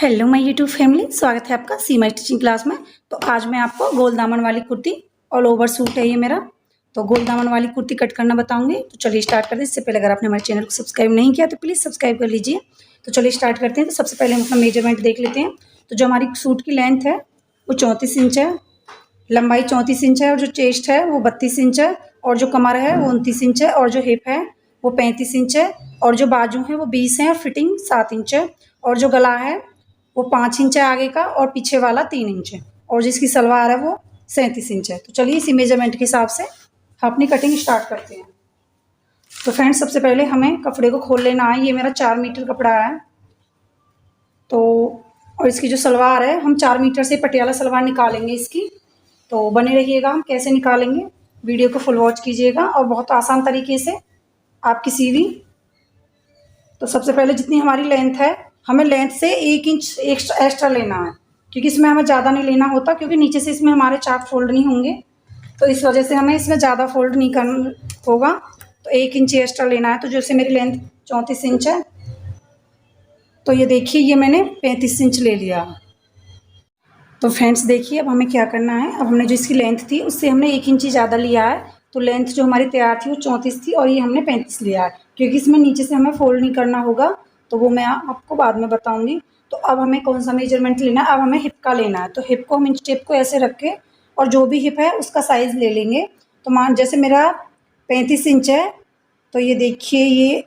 Hello my YouTube family, स्वागत है आपका सीमा स्टिचिंग क्लास में। तो आज मैं आपको गोल दामन वाली कुर्ती, ऑल ओवर सूट है ये मेरा, तो गोल दामन वाली कुर्ती कट करना बताऊंगी। तो चलिए स्टार्ट करते हैं। इससे पहले अगर आपने हमारे चैनल को सब्सक्राइब नहीं किया तो प्लीज़ सब्सक्राइब कर लीजिए। तो चलिए स्टार्ट करते हैं। तो सबसे पहले हम अपना मेजरमेंट देख लेते हैं। तो जो हमारी सूट की लेंथ है वो 34 इंच है, लंबाई 34 इंच है, और जो चेस्ट है वो 32 इंच है, और जो कमर है वो 29 इंच है, और जो हिप है वो 35 इंच है, और जो बाजू है वो 20 है, और फिटिंग 7 इंच है, और जो गला है वो 5 इंच है आगे का, और पीछे वाला 3 इंच है, और जिसकी सलवार है वो 37 इंच है। तो चलिए इसी मेजरमेंट के हिसाब से हम अपनी कटिंग स्टार्ट करते हैं। तो फ्रेंड्स, सबसे पहले हमें कपड़े को खोल लेना है। ये मेरा 4 मीटर कपड़ा है, तो और इसकी जो सलवार है हम 4 मीटर से पटियाला सलवार निकालेंगे इसकी। तो बने रहिएगा, हम कैसे निकालेंगे वीडियो को फुल वॉच कीजिएगा, और बहुत आसान तरीके से आपकी सीवी। तो सबसे पहले जितनी हमारी लेंथ है, हमें लेंथ से 1 इंच एक्स्ट्रा लेना है, क्योंकि इसमें हमें ज़्यादा नहीं लेना होता, क्योंकि नीचे से इसमें हमारे चाक फोल्ड नहीं होंगे, तो इस वजह से हमें इसमें ज़्यादा फोल्ड नहीं करना होगा। तो 1 इंच एक्स्ट्रा लेना है। तो जैसे मेरी लेंथ 34 इंच है, तो ये देखिए ये मैंने 35 इंच ले लिया। तो फ्रेंड्स देखिए, अब हमें क्या करना है। अब हमने जो इसकी लेंथ थी उससे हमने 1 इंच ही ज़्यादा लिया है। तो लेंथ जो हमारी तैयार थी वो 34 थी, और ये हमने 35 लिया है, क्योंकि इसमें नीचे से हमें फोल्ड नहीं करना होगा। तो वो मैं आपको बाद में बताऊंगी। तो अब हमें कौन सा मेजरमेंट लेना है, अब हमें हिप का लेना है। तो हिप को हम इंच टेप को ऐसे रख के, और जो भी हिप है उसका साइज़ ले लेंगे। तो मान जैसे मेरा 35 इंच है, तो ये देखिए ये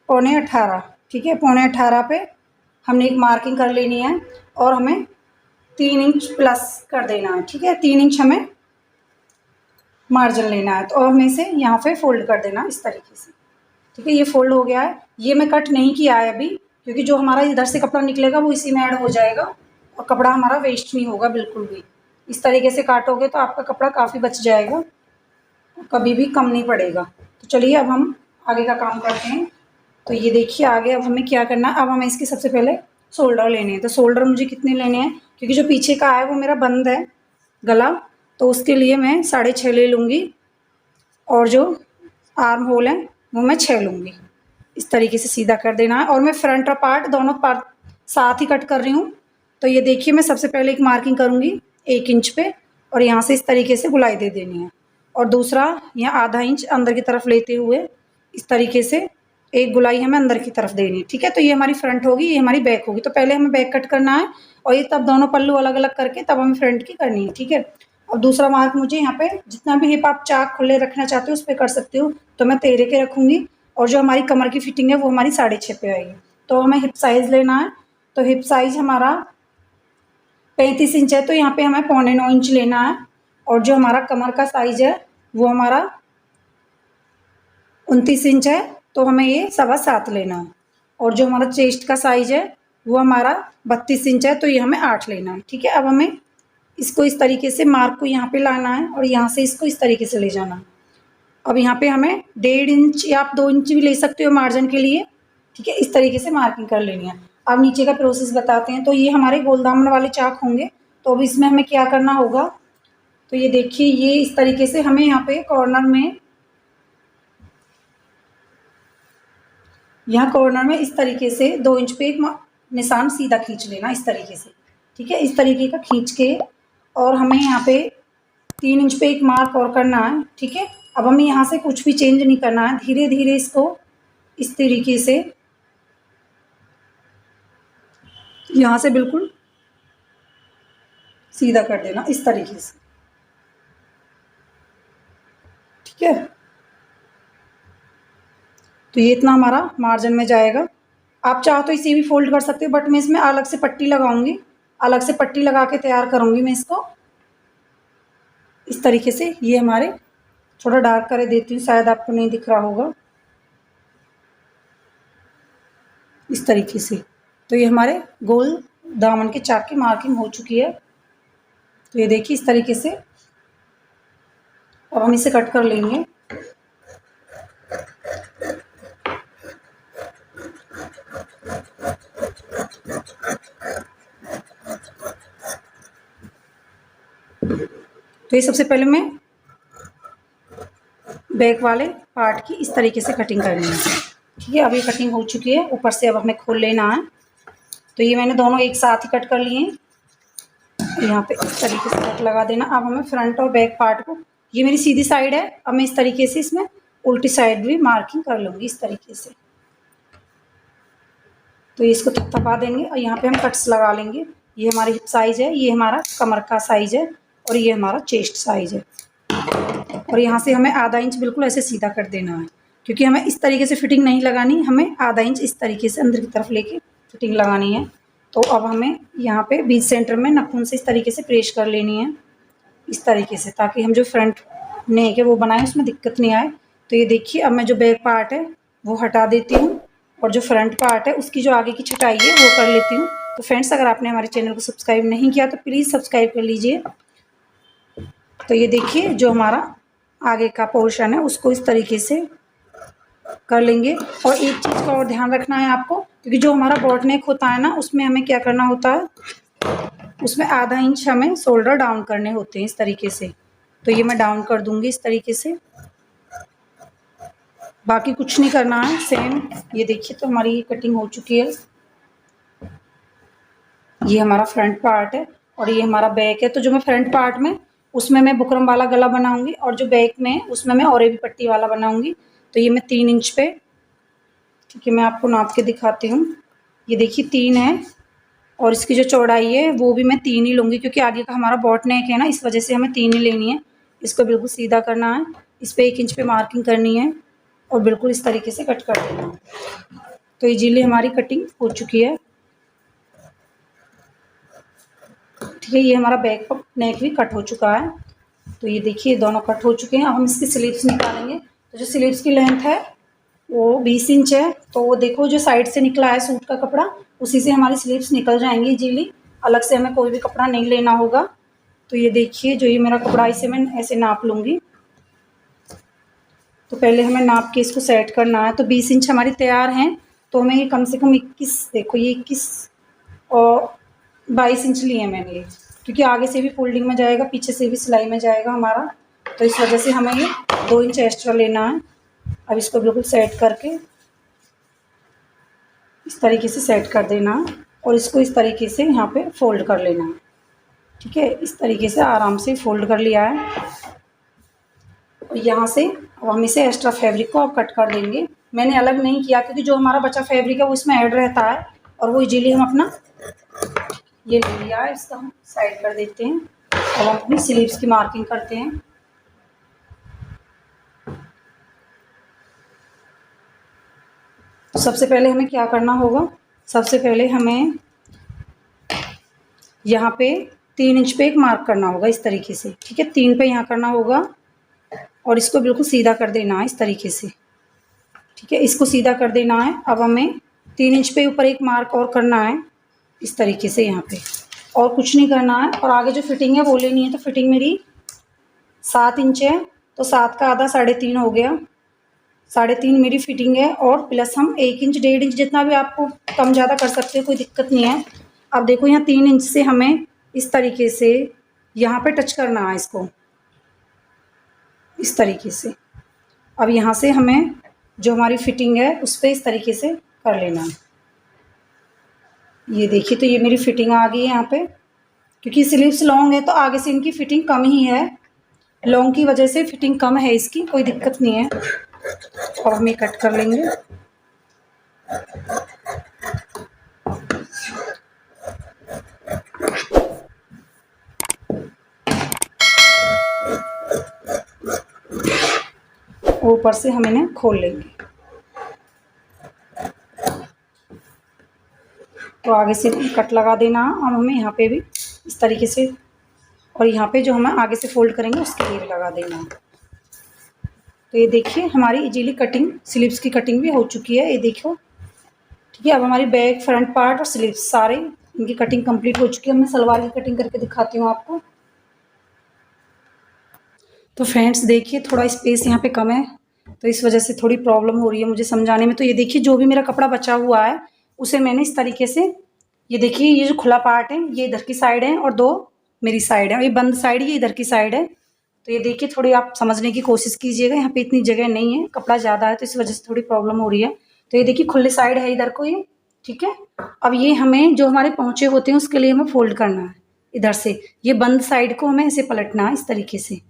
18.25, ठीक है, 18.25 पे हमने एक मार्किंग कर लेनी है, और हमें 3 इंच प्लस कर देना है, ठीक है। 3 इंच हमें मार्जिन लेना है, तो हमें इसे यहाँ पे फोल्ड कर देना इस तरीके से, ठीक है। ये फोल्ड हो गया है। ये मैं कट नहीं किया है अभी, क्योंकि जो हमारा इधर से कपड़ा निकलेगा वो इसी में ऐड हो जाएगा, और कपड़ा हमारा वेस्ट नहीं होगा बिल्कुल भी। इस तरीके से काटोगे तो आपका कपड़ा काफ़ी बच जाएगा, कभी भी कम नहीं पड़ेगा। तो चलिए अब हम आगे का काम करते हैं। तो ये देखिए आगे अब हमें क्या करना है। अब हमें इसके सबसे पहले शोल्डर लेने हैं। तो शोल्डर मुझे कितने लेने हैं, क्योंकि जो पीछे का है वो मेरा बंद है गला, तो उसके लिए मैं 6.5 ले लूँगी, और जो आर्म होल है वो मैं 6 लूँगी। इस तरीके से सीधा कर देना है, और मैं फ्रंट और पार्ट दोनों पार्ट साथ ही कट कर रही हूँ। तो ये देखिए मैं सबसे पहले एक मार्किंग करूँगी 1 इंच पे, और यहाँ से इस तरीके से गुलाई दे देनी है, और दूसरा यहाँ आधा इंच अंदर की तरफ लेते हुए इस तरीके से एक गुलाई हमें अंदर की तरफ देनी है, ठीक है। तो ये हमारी फ्रंट होगी, ये हमारी बैक होगी। तो पहले हमें बैक कट करना है, और ये तब दोनों पल्लू अलग अलग करके तब हमें फ्रंट की करनी है, ठीक है। और दूसरा मार्क मुझे यहाँ पे जितना भी हिप आप चाक खुले रखना चाहते हो उस पर कर सकते हो। तो मैं 13 के रखूँगी, और जो हमारी कमर की फिटिंग है वो हमारी 6.5 पे आएगी। तो हमें हिप साइज़ लेना है। तो हिप साइज़ हमारा 35 इंच है, तो यहाँ पे हमें 9.25 इंच लेना है, और जो हमारा कमर का साइज़ है वो हमारा 29 इंच है, तो हमें ये 7.25 लेना है, और जो हमारा चेस्ट का साइज़ है वो हमारा 32 इंच है, तो ये हमें 8 लेना है, ठीक है। अब हमें इसको इस तरीके से मार्क को यहाँ पे लाना है, और यहाँ से इसको इस तरीके से ले जाना है। अब यहाँ पे हमें 1.5 इंच या आप 2 इंच भी ले सकते हो मार्जिन के लिए, ठीक है। इस तरीके से मार्किंग कर लेनी है। अब नीचे का प्रोसेस बताते हैं। तो ये हमारे गोल दामन वाले चाक होंगे। तो अब इसमें हमें क्या करना होगा। तो ये देखिए ये इस तरीके से हमें यहाँ पे कॉर्नर में, यहाँ कॉर्नर में इस तरीके से 2 इंच पे एक निशान सीधा खींच लेना इस तरीके से, ठीक है। इस तरीके का खींच के, और हमें यहाँ पे 3 इंच पे एक मार्क और करना है, ठीक है। अब हमें यहाँ से कुछ भी चेंज नहीं करना है, धीरे धीरे इसको इस तरीके से यहाँ से बिल्कुल सीधा कर देना इस तरीके से, ठीक है। तो ये इतना हमारा मार्जिन में जाएगा। आप चाहो तो इसे भी फोल्ड कर सकते हो, बट मैं इसमें अलग से पट्टी लगाऊंगी, अलग से पट्टी लगा के तैयार करूंगी मैं इसको इस तरीके से। ये हमारे थोड़ा डार्क कर देती हूँ, शायद आपको नहीं दिख रहा होगा, इस तरीके से। तो ये हमारे गोल दामन के चाक की मार्किंग हो चुकी है। तो ये देखिए इस तरीके से। अब हम इसे कट कर लेंगे। तो ये सबसे पहले मैं बैक वाले पार्ट की इस तरीके से कटिंग करनी है, ठीक है। अब ये कटिंग हो चुकी है ऊपर से। अब हमें खोल लेना है। तो ये मैंने दोनों एक साथ ही कट कर लिए हैं। यहाँ पे इस तरीके से कट लगा देना। अब हमें फ्रंट और बैक पार्ट को, ये मेरी सीधी साइड है, अब मैं इस तरीके से इसमें उल्टी साइड भी मार्किंग कर लूँगी इस तरीके से। तो इसको थपथपा देंगे और यहाँ पे हम कट्स लगा लेंगे। ये हमारी हिप साइज़ है, ये हमारा कमर का साइज़ है और ये हमारा चेस्ट साइज़ है। और यहाँ से हमें आधा इंच बिल्कुल ऐसे सीधा कर देना है, क्योंकि हमें इस तरीके से फिटिंग नहीं लगानी, हमें आधा इंच इस तरीके से अंदर की तरफ लेके फिटिंग लगानी है। तो अब हमें यहाँ पे बीच सेंटर में नाखून से इस तरीके से प्रेस कर लेनी है इस तरीके से, ताकि हम जो फ्रंट नेक है वो बनाए उसमें दिक्कत नहीं आए। तो ये देखिए, अब मैं जो बैक पार्ट है वो हटा देती हूँ और जो फ्रंट पार्ट है उसकी जो आगे की छटाई है वो कर लेती हूँ। तो फ्रेंड्स, अगर आपने हमारे चैनल को सब्सक्राइब नहीं किया तो प्लीज़ सब्सक्राइब कर लीजिए। तो ये देखिए, जो हमारा आगे का पोर्शन है उसको इस तरीके से कर लेंगे। और एक चीज़ का और ध्यान रखना है आपको, क्योंकि जो हमारा बॉट नेक होता है ना, उसमें हमें क्या करना होता है, उसमें आधा इंच हमें शोल्डर डाउन करने होते हैं इस तरीके से। तो ये मैं डाउन कर दूंगी इस तरीके से, बाकी कुछ नहीं करना है। सेम ये देखिए, तो हमारी ये कटिंग हो चुकी है। ये हमारा फ्रंट पार्ट है और ये हमारा बैक है। तो जो मैं फ्रंट पार्ट में, उसमें मैं बुकरम वाला गला बनाऊंगी और जो बैक में उसमें मैं और भी पट्टी वाला बनाऊंगी। तो ये मैं 3 इंच पे, ठीक है, मैं आपको नाप के दिखाती हूँ। ये देखिए 3 है और इसकी जो चौड़ाई है वो भी मैं 3 ही लूँगी, क्योंकि आगे का हमारा बॉट नेक है ना, इस वजह से हमें 3 ही लेनी है। इसको बिल्कुल सीधा करना है, इस पर 1 इंच पे मार्किंग करनी है और बिल्कुल इस तरीके से कट कर देना है। तो इजीली हमारी कटिंग हो चुकी है, ठीक है। ये हमारा बैक नेक भी कट हो चुका है। तो ये देखिए, दोनों कट हो चुके हैं। अब हम इसकी स्लीव्स निकालेंगे। तो जो स्लीव्स की लेंथ है वो 20 इंच है। तो वो देखो, जो साइड से निकला है सूट का कपड़ा, उसी से हमारी स्लीव्स निकल जाएंगी इजीली। अलग से हमें कोई भी कपड़ा नहीं लेना होगा। तो ये देखिए, जो ये मेरा कपड़ा, इसे मैं ऐसे नाप लूँगी। तो पहले हमें नाप के इसको सेट करना है। तो 20 इंच हमारी तैयार हैं। तो हमें ये कम से कम 21, देखो ये 21 और 22 इंच लिए हैं मैंने ये, क्योंकि आगे से भी फोल्डिंग में जाएगा, पीछे से भी सिलाई में जाएगा हमारा। तो इस वजह से हमें ये 2 इंच एक्स्ट्रा लेना है। अब इसको बिल्कुल सेट करके इस तरीके से सेट कर देना है और इसको इस तरीके से यहाँ पे फोल्ड कर लेना है, ठीक है। इस तरीके से आराम से फोल्ड कर लिया है। और यहाँ से अब हम इसे एक्स्ट्रा फैब्रिक को अब कट कर देंगे। मैंने अलग नहीं किया, क्योंकि जो हमारा बचा फैब्रिक है वो इसमें ऐड रहता है और वो इजीली हम अपना ये ले लिया है, इसका हम साइड कर देते हैं। अब हम अपनी स्लीव्स की मार्किंग करते हैं। तो सबसे पहले हमें क्या करना होगा, सबसे पहले हमें यहाँ पे 3 इंच पे एक मार्क करना होगा इस तरीके से, ठीक है। 3 पे यहाँ करना होगा और इसको बिल्कुल सीधा कर देना है इस तरीके से, ठीक है। इसको सीधा कर देना है। अब हमें 3 इंच पे ऊपर एक मार्क और करना है इस तरीके से यहाँ पे, और कुछ नहीं करना है। और आगे जो फिटिंग है वो लेनी है। तो फिटिंग मेरी 7 इंच है, तो 7 का आधा 3.5 हो गया। 3.5 मेरी फिटिंग है और प्लस हम 1 इंच 1.5 इंच जितना भी आपको कम ज़्यादा कर सकते हो, कोई दिक्कत नहीं है। अब देखो, यहाँ 3 इंच से हमें इस तरीके से यहाँ पे टच करना है इसको इस तरीके से। अब यहाँ से हमें जो हमारी फिटिंग है उस पर इस तरीके से कर लेना है। ये देखिए, तो ये मेरी फिटिंग आ गई है यहाँ पे। क्योंकि स्लीव्स लॉन्ग है तो आगे से इनकी फिटिंग कम ही है, लॉन्ग की वजह से फिटिंग कम है इसकी, कोई दिक्कत नहीं है। और हम ये कट कर लेंगे। ऊपर से हम इन्हें खोल लेंगे। तो आगे से कट लगा देना। अब हमें यहाँ पे भी इस तरीके से, और यहाँ पे जो हम आगे से फोल्ड करेंगे उसके लिए भी लगा देना। तो ये देखिए, हमारी इजीली कटिंग, स्लीव्स की कटिंग भी हो चुकी है, ये देखो, ठीक है। अब हमारी बैक, फ्रंट पार्ट और स्लीव्स सारे इनकी कटिंग कंप्लीट हो चुकी है। मैं सलवार की कटिंग करके दिखाती हूँ आपको। तो फ्रेंड्स देखिए, थोड़ा स्पेस यहाँ पे कम है, तो इस वजह से थोड़ी प्रॉब्लम हो रही है मुझे समझाने में। तो ये देखिए, जो भी मेरा कपड़ा बचा हुआ है उसे मैंने इस तरीके से, ये देखिए, ये जो खुला पार्ट है ये इधर की साइड है और 2 मेरी साइड है, ये बंद साइड ये इधर की साइड है। तो ये देखिए, थोड़ी आप समझने की कोशिश कीजिएगा, यहाँ पे इतनी जगह नहीं है, कपड़ा ज़्यादा है तो इस वजह से थोड़ी प्रॉब्लम हो रही है। तो ये देखिए, खुली साइड है इधर को ये, ठीक है। अब ये हमें जो हमारे पहुँचे होते हैं उसके लिए हमें फोल्ड करना है इधर से। ये बंद साइड को हमें ऐसे पलटना है इस तरीके से।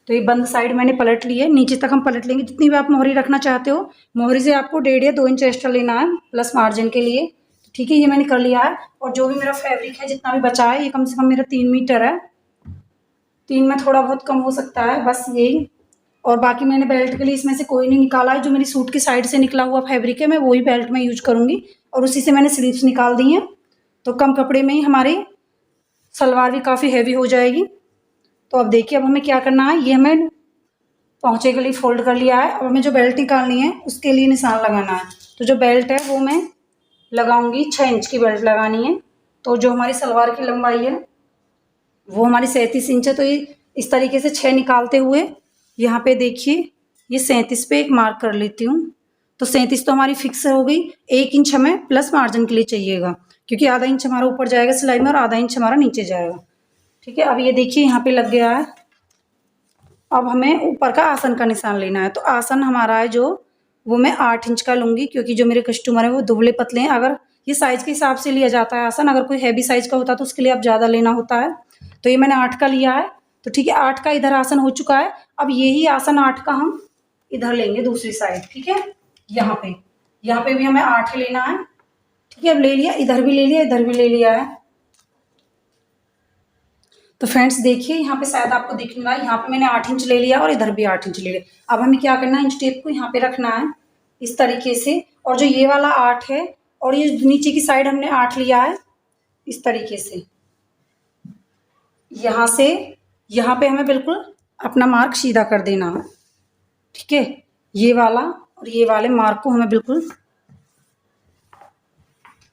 तो ये बंद साइड मैंने पलट ली है, नीचे तक हम पलट लेंगे। जितनी भी आप मोहरी रखना चाहते हो, मोहरी से आपको 1.5 या 2 इंच एक्स्ट्रा लेना है प्लस मार्जिन के लिए। ठीक है, ये मैंने कर लिया है। और जो भी मेरा फैब्रिक है जितना भी बचा है, ये कम से कम मेरा 3 मीटर है। 3 में थोड़ा बहुत कम हो सकता है, बस यही। और बाकी मैंने बेल्ट के लिए इसमें से कोई नहीं निकाला है। जो मेरी सूट की साइड से निकला हुआ फैब्रिक है, मैं वही बेल्ट में यूज करूँगी। और उसी से मैंने स्लीव्स निकाल दी हैं। तो कम कपड़े में ही हमारी सलवार भी काफ़ी हैवी हो जाएगी। तो अब देखिए, अब हमें क्या करना है, ये हमें पहुँचे के लिए फोल्ड कर लिया है। अब हमें जो बेल्ट निकालनी है उसके लिए निशान लगाना है। तो जो बेल्ट है वो मैं लगाऊंगी, 6 इंच की बेल्ट लगानी है। तो जो हमारी सलवार की लंबाई है वो हमारी 37 इंच है। तो ये इस तरीके से 6 निकालते हुए यहाँ पे देखिए, ये 37 पे एक मार्क कर लेती हूँ। तो 37 तो हमारी फिक्स हो गई। 1 इंच हमें प्लस मार्जिन के लिए चाहिएगा, क्योंकि आधा इंच हमारा ऊपर जाएगा सिलाई में और आधा इंच हमारा नीचे जाएगा। ठीक है, अब ये देखिए यहाँ पे लग गया है। अब हमें ऊपर का आसन का निशान लेना है। तो आसन हमारा है जो, वो मैं 8 इंच का लूँगी, क्योंकि जो मेरे कस्टमर है वो दुबले पतले हैं। अगर ये साइज़ के हिसाब से लिया जाता है आसन, अगर कोई हैवी साइज़ का होता है तो उसके लिए अब ज़्यादा लेना होता है। तो ये मैंने 8 का लिया है। तो ठीक है, 8 का इधर आसन हो चुका है। अब यही आसन 8 का हम इधर लेंगे दूसरी साइड। ठीक है, यहाँ पे भी हमें 8 ही लेना है। ठीक है, अब ले लिया, इधर भी ले लिया, इधर भी ले लिया है। तो फ्रेंड्स देखिए, यहाँ पे शायद आपको दिख नहीं रहा है, यहाँ पे मैंने 8 इंच ले लिया और इधर भी 8 इंच ले लिया। अब हमें क्या करना है, इंच टेप को यहाँ पे रखना है इस तरीके से। और जो ये वाला 8 है और ये नीचे की साइड हमने 8 लिया है इस तरीके से। यहाँ से यहाँ पे हमें बिल्कुल अपना मार्क सीधा कर देना है। ठीक है, ये वाला और ये वाले मार्क को हमें बिल्कुल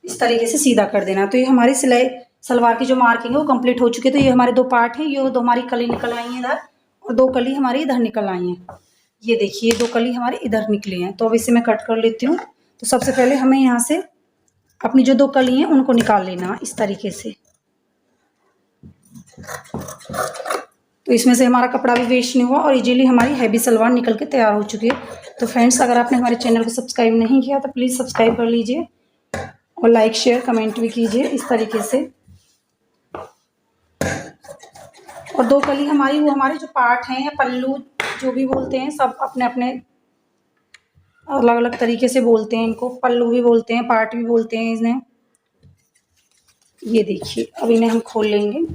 इस तरीके से सीधा कर देना। तो ये हमारी सिलाई सलवार की जो मार्किंग है वो कंप्लीट हो चुकी है। तो ये हमारे 2 पार्ट हैं, ये 2 हमारी कली निकल आई हैं इधर और 2 कली हमारी इधर निकल आई हैं। ये देखिए, 2 कली हमारी इधर निकली हैं। तो अब इसे मैं कट कर लेती हूँ। तो सबसे पहले हमें यहाँ से अपनी जो 2 कली हैं उनको निकाल लेना इस तरीके से। तो इसमें से हमारा कपड़ा भी वेस्ट नहीं हुआ और इजीली हमारी हैवी सलवार निकल के तैयार हो चुकी है। तो फ्रेंड्स, अगर आपने हमारे चैनल को सब्सक्राइब नहीं किया तो प्लीज़ सब्सक्राइब कर लीजिए और लाइक शेयर कमेंट भी कीजिए इस तरीके से। और 2 कली हमारी, वो हमारे जो पार्ट हैं या पल्लू जो भी बोलते हैं, सब अपने अपने अलग अलग तरीके से बोलते हैं इनको। पल्लू भी बोलते हैं, पार्ट भी बोलते हैं इन्हें। ये देखिए, अब इन्हें हम खोल लेंगे।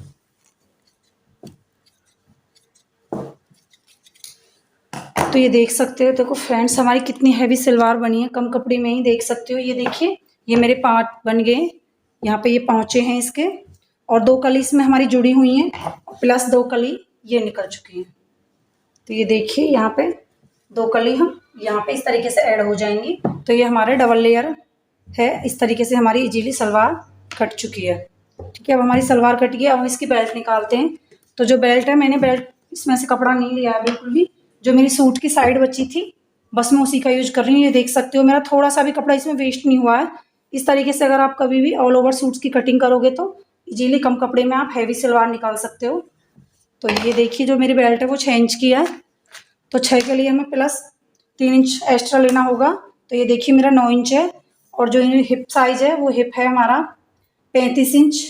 तो ये देख सकते हो, देखो फ्रेंड्स, हमारी कितनी हैवी सलवार बनी है, कम कपड़े में ही। देख सकते हो, ये देखिए, ये मेरे पार्ट बन गए। यहाँ पे ये पहुँचे हैं इसके, और 2 कली इसमें हमारी जुड़ी हुई हैं, प्लस 2 कली ये निकल चुकी हैं। तो ये देखिए, यहाँ पे 2 कली हम यहाँ पे इस तरीके से ऐड हो जाएंगी। तो ये हमारे डबल लेयर है। इस तरीके से हमारी इजीली सलवार कट चुकी है। ठीक है, अब हमारी सलवार कट गई। अब हम इसकी बेल्ट निकालते हैं। तो जो बेल्ट है, मैंने बेल्ट इसमें से कपड़ा नहीं लिया है बिल्कुल भी। जो मेरी सूट की साइड बची थी, बस मैं उसी का यूज कर रही हूँ। ये देख सकते हो, मेरा थोड़ा सा भी कपड़ा इसमें वेस्ट नहीं हुआ है। इस तरीके से अगर आप कभी भी ऑल ओवर सूट्स की कटिंग करोगे तो इजीली कम कपड़े में आप हैवी सलवार निकाल सकते हो। तो ये देखिए, जो मेरी बेल्ट है वो 6 इंच की है। तो 6 के लिए हमें प्लस 3 इंच एक्स्ट्रा लेना होगा। तो ये देखिए, मेरा 9 इंच है। और जो हिप साइज है, वो हिप है हमारा 35 इंच।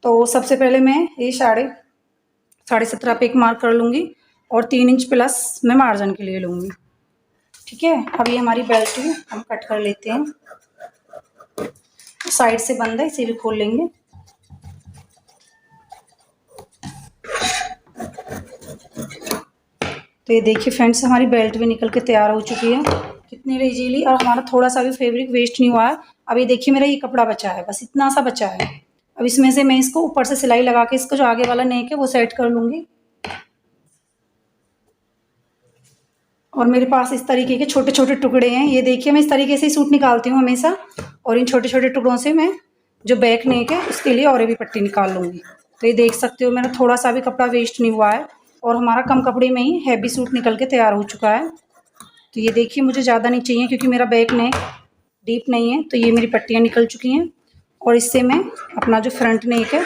तो सबसे पहले मैं ये 17.5 पे एक मार्क कर लूँगी और 3 इंच प्लस मैं मार्जिन के लिए लूँगी। ठीक है, अब ये हमारी बेल्ट भी हम कट कर लेते हैं। साइड से बंद है, इसे भी खोल लेंगे। तो ये देखिए फ्रेंड्स, हमारी बेल्ट भी निकल के तैयार हो चुकी है कितनी इजीली, और हमारा थोड़ा सा भी फैब्रिक वेस्ट नहीं हुआ है। अब ये देखिए, मेरा ये कपड़ा बचा है, बस इतना सा बचा है। अब इसमें से मैं इसको ऊपर से सिलाई लगा के इसको जो आगे वाला नेक है वो सेट कर लूँगी। और मेरे पास इस तरीके के छोटे छोटे टुकड़े हैं। ये देखिए, मैं इस तरीके से ही सूट निकालती हूँ हमेशा। और इन छोटे छोटे टुकड़ों से मैं जो बैक नेक है उसके लिए और भी पट्टी निकाल लूँगी। तो ये देख सकते हो, मेरा थोड़ा सा भी कपड़ा वेस्ट नहीं हुआ है और हमारा कम कपड़े में ही हैवी सूट निकल के तैयार हो चुका है। तो ये देखिए, मुझे ज़्यादा नहीं चाहिए क्योंकि मेरा बैक नेक डीप नहीं है। तो ये मेरी पट्टियाँ निकल चुकी हैं और इससे मैं अपना जो फ्रंट नेक है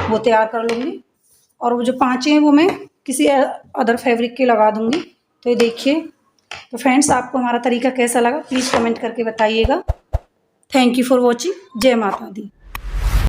वो तैयार कर लूँगी। और वो जो पाँचे हैं वो मैं किसी अदर फैब्रिक के लगा दूँगी। तो ये देखिए। तो फ्रेंड्स, आपको हमारा तरीका कैसा लगा प्लीज़ कमेंट करके बताइएगा। Thank you for watching. जय माता दी।